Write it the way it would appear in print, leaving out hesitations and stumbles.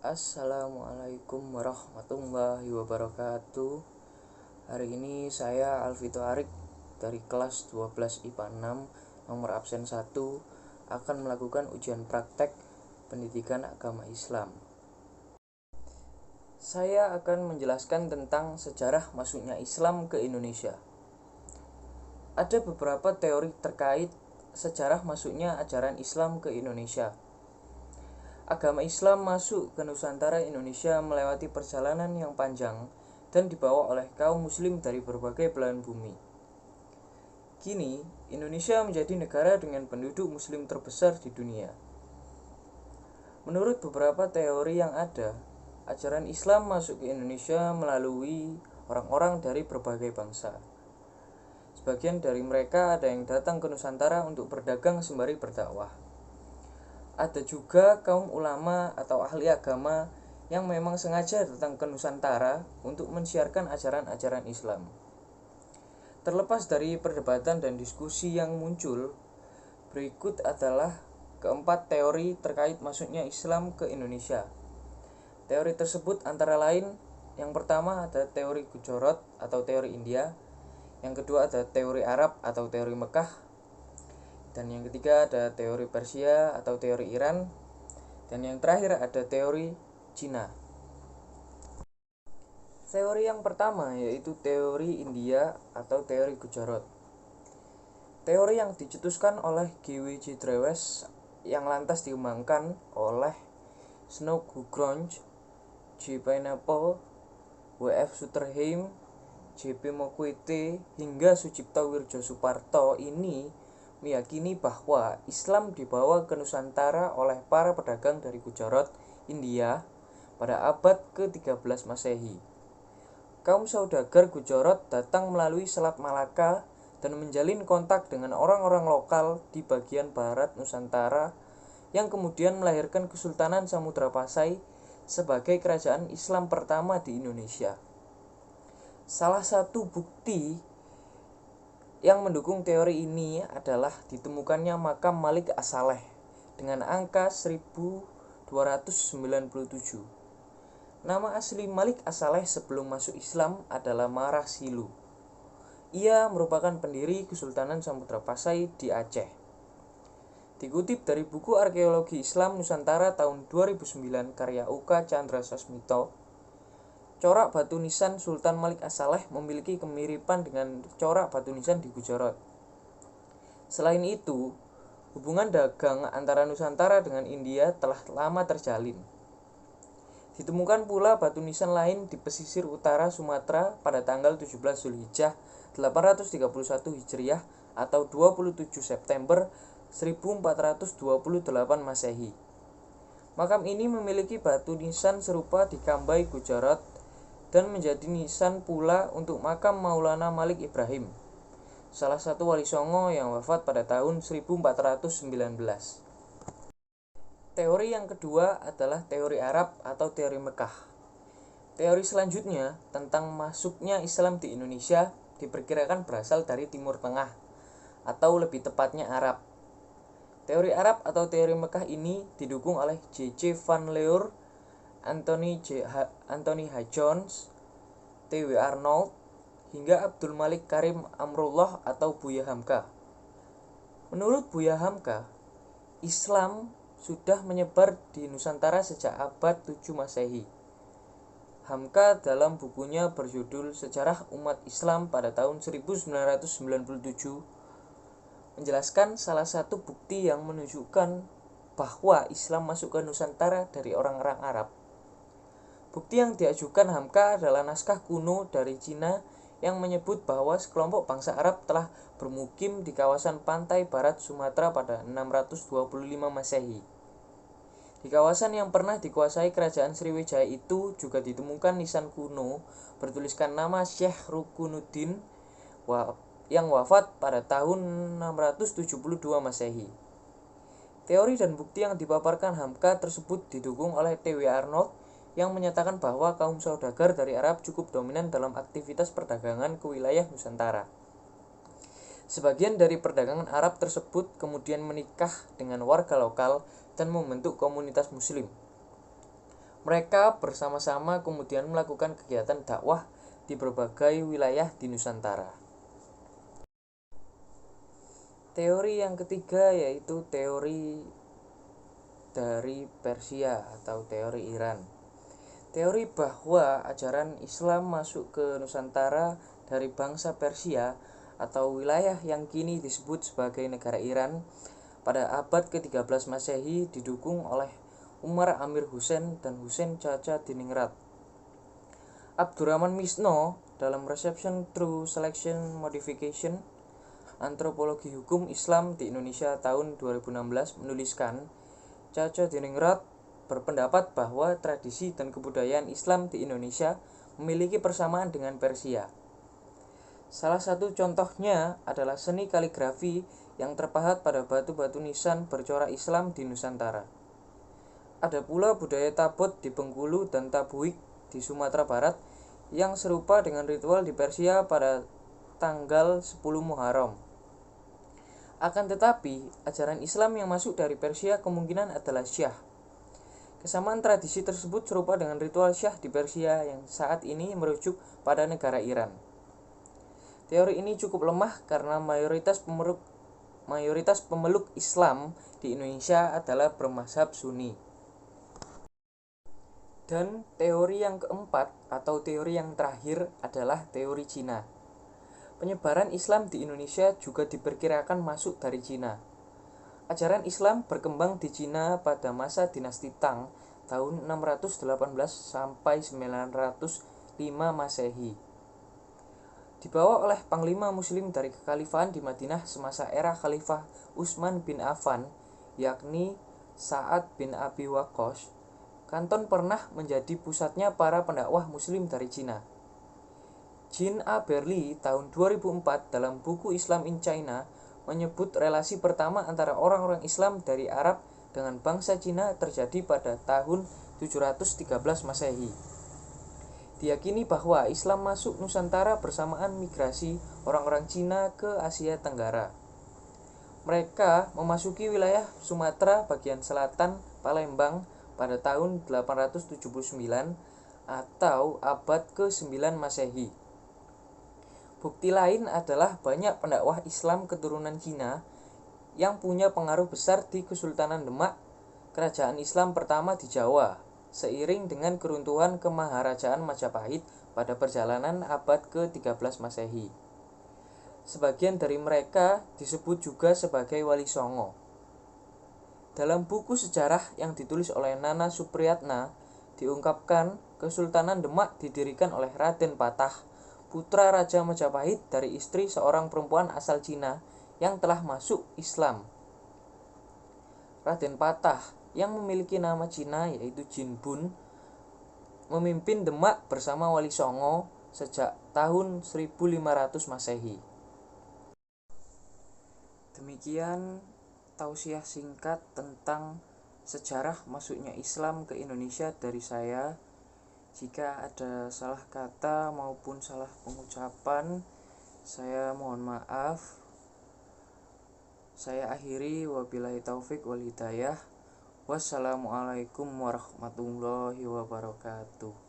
Assalamualaikum warahmatullahi wabarakatuh. Hari ini saya Alvito Arik dari kelas 12 IPA 6 nomor absen 1 akan melakukan ujian praktek pendidikan agama Islam. Saya akan menjelaskan tentang sejarah masuknya Islam ke Indonesia. Ada beberapa teori terkait sejarah masuknya ajaran Islam ke Indonesia. Agama Islam masuk ke Nusantara Indonesia melewati perjalanan yang panjang dan dibawa oleh kaum muslim dari berbagai belahan bumi. Kini, Indonesia menjadi negara dengan penduduk muslim terbesar di dunia. Menurut beberapa teori yang ada, ajaran Islam masuk ke Indonesia melalui orang-orang dari berbagai bangsa. Sebagian dari mereka ada yang datang ke Nusantara untuk berdagang sembari berdakwah. Ada juga kaum ulama atau ahli agama yang memang sengaja datang ke Nusantara untuk mensiarkan ajaran-ajaran Islam. Terlepas dari perdebatan dan diskusi yang muncul, berikut adalah keempat teori terkait masuknya Islam ke Indonesia. Teori tersebut antara lain, yang pertama ada teori Gujarat atau teori India, yang kedua ada teori Arab atau teori Mekah, dan yang ketiga ada teori Persia atau teori Iran, dan yang terakhir ada teori Cina. Teori yang pertama yaitu teori India atau teori Gujarat. Teori yang dicetuskan oleh G.W.J. Drewes yang lantas dikembangkan oleh Snow Grange, J. Pineapple, W.F. Sutherheim, J.P. Mokwete, hingga Sucipto Wirjosuparto ini meyakini bahwa Islam dibawa ke Nusantara oleh para pedagang dari Gujarat, India pada abad ke-13 Masehi. Kaum saudagar Gujarat datang melalui Selat Malaka dan menjalin kontak dengan orang-orang lokal di bagian barat Nusantara yang kemudian melahirkan Kesultanan Samudra Pasai sebagai kerajaan Islam pertama di Indonesia. Salah satu bukti yang mendukung teori ini adalah ditemukannya makam Malik As-Saleh dengan angka 1297. Nama asli Malik As-Saleh sebelum masuk Islam adalah Marah Silu. Ia merupakan pendiri Kesultanan Samudra Pasai di Aceh. Dikutip dari buku Arkeologi Islam Nusantara tahun 2009 karya Uka Chandra Sasmito, corak batu nisan Sultan Malik As-Saleh memiliki kemiripan dengan corak batu nisan di Gujarat. Selain itu, hubungan dagang antara Nusantara dengan India telah lama terjalin. Ditemukan pula batu nisan lain di pesisir utara Sumatera pada tanggal 17 Zulhijjah 831 Hijriah atau 27 September 1428 Masehi. Makam ini memiliki batu nisan serupa di Kambai, Gujarat, dan menjadi nisan pula untuk makam Maulana Malik Ibrahim, salah satu wali songo yang wafat pada tahun 1419. Teori yang kedua adalah teori Arab atau teori Mekah. Teori selanjutnya tentang masuknya Islam di Indonesia diperkirakan berasal dari Timur Tengah, atau lebih tepatnya Arab. Teori Arab atau teori Mekah ini didukung oleh J.C. Van Leur, Anthony H. Jones, T.W. Arnold, hingga Abdul Malik Karim Amrullah atau Buya Hamka. Menurut Buya Hamka, Islam sudah menyebar di Nusantara sejak abad 7 Masehi. Hamka dalam bukunya berjudul Sejarah Umat Islam pada tahun 1997 menjelaskan salah satu bukti yang menunjukkan bahwa Islam masuk ke Nusantara dari orang-orang Arab. Bukti yang diajukan Hamka adalah naskah kuno dari Cina yang menyebut bahwa sekelompok bangsa Arab telah bermukim di kawasan pantai barat Sumatera pada 625 Masehi. Di kawasan yang pernah dikuasai kerajaan Sriwijaya itu juga ditemukan nisan kuno bertuliskan nama Syekh Rukunuddin yang wafat pada tahun 672 Masehi. Teori dan bukti yang dipaparkan Hamka tersebut didukung oleh T.W. Arnold yang menyatakan bahwa kaum saudagar dari Arab cukup dominan dalam aktivitas perdagangan ke wilayah Nusantara. Sebagian dari perdagangan Arab tersebut kemudian menikah dengan warga lokal dan membentuk komunitas muslim. Mereka bersama-sama kemudian melakukan kegiatan dakwah di berbagai wilayah di Nusantara. Teori yang ketiga yaitu teori dari Persia atau teori Iran. Teori bahwa ajaran Islam masuk ke Nusantara dari bangsa Persia atau wilayah yang kini disebut sebagai negara Iran pada abad ke-13 Masehi didukung oleh Umar Amir Hussein dan Hussein Chacha Diningrat. Abdurrahman Misno dalam Reception Through Selection Modification Antropologi Hukum Islam di Indonesia tahun 2016 menuliskan, Chacha Diningrat berpendapat bahwa tradisi dan kebudayaan Islam di Indonesia memiliki persamaan dengan Persia. Salah satu contohnya adalah seni kaligrafi yang terpahat pada batu-batu nisan bercorak Islam di Nusantara. Ada pula budaya tabot di Bengkulu dan tabuik di Sumatera Barat yang serupa dengan ritual di Persia pada tanggal 10 Muharram. Akan tetapi, ajaran Islam yang masuk dari Persia kemungkinan adalah Syah. Kesamaan tradisi tersebut serupa dengan ritual Syah di Persia yang saat ini merujuk pada negara Iran. Teori ini cukup lemah karena mayoritas pemeluk Islam di Indonesia adalah bermazhab Sunni. Dan teori yang keempat atau teori yang terakhir adalah teori Cina. Penyebaran Islam di Indonesia juga diperkirakan masuk dari Cina. Ajaran Islam berkembang di Cina pada masa dinasti Tang tahun 618 sampai 905 Masehi. Dibawa oleh panglima muslim dari kekhalifahan di Madinah semasa era Khalifah Utsman bin Affan, yakni Sa'ad bin Abi Waqqas, Kanton pernah menjadi pusatnya para pendakwah muslim dari Cina. Jean A. Berly tahun 2004 dalam buku Islam in China menyebut relasi pertama antara orang-orang Islam dari Arab dengan bangsa Cina terjadi pada tahun 713 Masehi. Diyakini bahwa Islam masuk Nusantara bersamaan migrasi orang-orang Cina ke Asia Tenggara. Mereka memasuki wilayah Sumatera bagian selatan Palembang pada tahun 879 atau abad ke-9 Masehi. Bukti lain adalah banyak pendakwah Islam keturunan Cina yang punya pengaruh besar di Kesultanan Demak, kerajaan Islam pertama di Jawa, seiring dengan keruntuhan kemaharajaan Majapahit pada perjalanan abad ke-13 Masehi. Sebagian dari mereka disebut juga sebagai Wali Songo. Dalam buku sejarah yang ditulis oleh Nana Supriyatna, diungkapkan Kesultanan Demak didirikan oleh Raden Patah, putra Raja Majapahit dari istri seorang perempuan asal Cina yang telah masuk Islam. Raden Patah yang memiliki nama Cina yaitu Jin Bun memimpin Demak bersama Wali Songo sejak tahun 1500 Masehi. Demikian tausiah singkat tentang sejarah masuknya Islam ke Indonesia dari saya. Jika ada salah kata maupun salah pengucapan, saya mohon maaf. Saya akhiri, wabillahi taufik wal hidayah. Wassalamualaikum warahmatullahi wabarakatuh.